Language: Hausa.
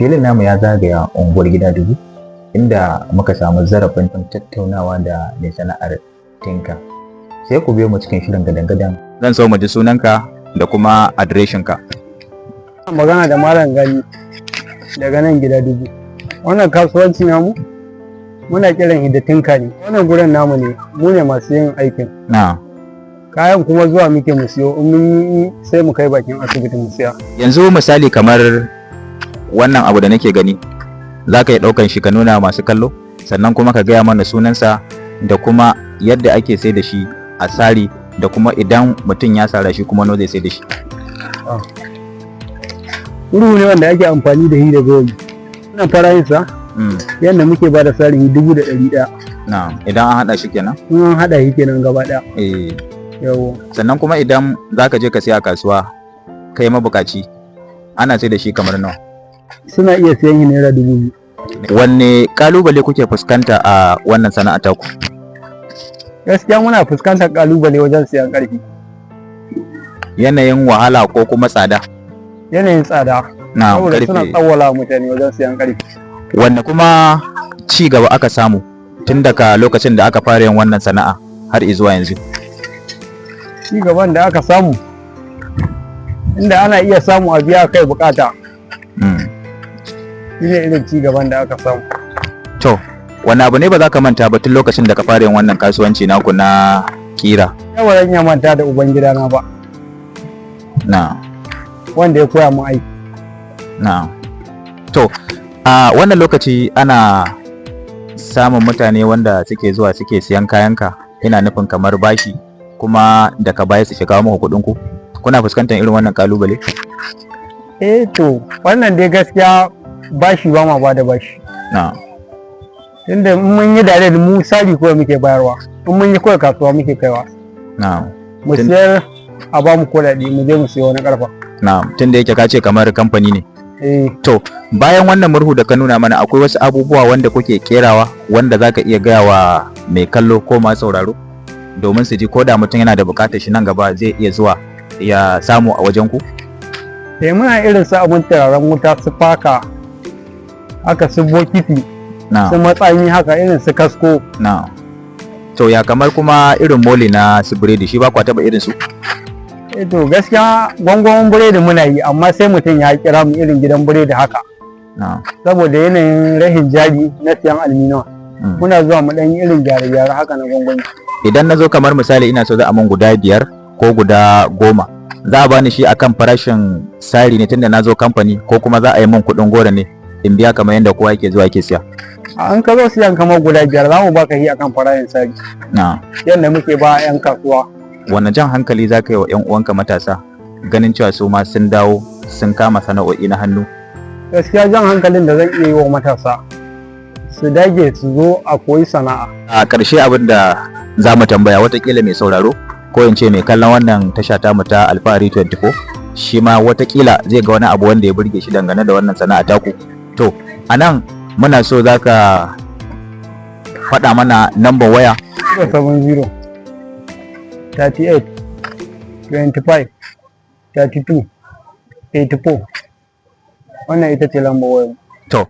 filin namu ya zagaya unguwar Gida Dubu inda muka samu zarafin tattaunawa da mai sana'ar tinka. Sai ku biyo mu cikin shirin gadan-gadan. Zan so mu ji sunanka da kuma adireshinka. Magana da Malam Gali daga nan Gida Dubu. Wannan kasuwanci namu muna kiran shi da tinka ne. Wannan gurin namu ne, mu ne masu yin aikin. Na. Kayan kuma zuwa muke mu siyo, in mun yi sai mu kai bakin asibiti mu siya. Yanzu misali kamar wannan abu da nake gani, za ka yi ɗaukan shi ka nuna masu kallo, sannan kuma ka gaya mana sunansa da kuma yadda ake sai da shi a sari, da kuma idan mutum ya sara shi kuma no zai sai da shi. Uru ne wanda ake amfani da shi da gawayi. Wannan farashinsa yadda muke ba da sari 1,100. Na, idan an haɗa shi kenan? In an haɗa shi kenan gaba ɗaya. Yawo. Sannan kuma idan za ka je ka siya a kasuwa, kai mabukaci, ana sai da shi kamar nawa? Suna iya siyan shi naira 2,000. Wanne kalubale kuke fuskanta a wannan sana'a taku? Gaskiya muna fuskantar kalubale wajen siyan ƙarfi. Yanayin wahala ko kuma tsada? Yanayin tsada. Na Saboda suna ƙarfe. tsawwala mutane wajen siyan ƙarfi. Wanne kuma ci gaba aka samu tun daga lokacin da aka fara yin wannan sana'a har izuwa yanzu? Ci gaban da aka samu, inda ana iya samu a biya kai bukata, shi ne irin ci gaban da aka samu. To, wani abu ne ba za ka manta ba tun lokacin da ka fara yin wannan kasuwanci naku na kira? Yawan ya manta da ubangida na ba, Na, wanda ya koya mu aiki. na. To, a wannan lokaci ana samun mutane wanda suke zuwa suke siyan kayanka, ina nufin kamar bashi, kuma daga baya su shiga muku kuɗin ku. Kuna fuskantar irin wannan kalubale? To, wannan dai gaskiya bashi ba ma ba da bashi. Na, Tunda in mun yi dare mu sari kawai muke bayarwa, in mun yi kawai kasuwa muke kaiwa. na. Mu siyar a ba mu kuɗaɗe mu je mu siya wani ƙarfa. Na, tun da yake ka ce kamar kamfani ne. To, bayan wannan murhu da ka nuna mana, akwai wasu abubuwa wanda kuke kerawa wanda za ka iya gaya wa mai kallo ko ma sauraro, domin su ji ko da mutum yana da bukatar shi nan gaba zai iya zuwa ya samu a wajen ku? Muna irin su abin turaren wuta, su faka, haka su bokiti, Na, su matsayi haka, irin su kasko. na. To, ya kamar kuma irin moli na su biredi, shi ba kwa taba irin su? To gaskiya gwangwamin biredi muna yi, amma sai mutum ya kira mu irin gidan biredi haka, Na. saboda yanayin rahin jari na siyan alminiyon. Muna zuwa mu ɗan yi irin gyare-gyare haka na gwangwani. Idan na zo kamar misali ina so za a man guda 5 ko guda 10, za a bani shi akan farashin sari ne tunda na zo kamfani, ko kuma za a yi min kuɗin goro ne in biya kamar yadda kowa yake zuwa yake siya? An ka zo siyan kamar guda 5 za mu baka shi akan farashin sari, Na. yadda muke ba 'yan kasuwa. Wane jan hankali za ka yi wa 'yan uwanka matasa ganin cewa su ma sun dawo sun kama sana'o'i na hannu? Gaskiya jan hankalin da zan iya yi wa matasa, su dage su zo a koyi sana'a. A ƙarshe abin da za mu tambaya, watakila mai sauraro ko in ce mai kallon wannan tasha tamu ta Alfahari 24, shi ma watakila zai ga wani abu wanda ya burge shi dangane da wannan sana'a taku. To, a nan muna so za ka faɗa mana number waya. 070 38 25 32 84. Wannan ita ce lambar wayar. To.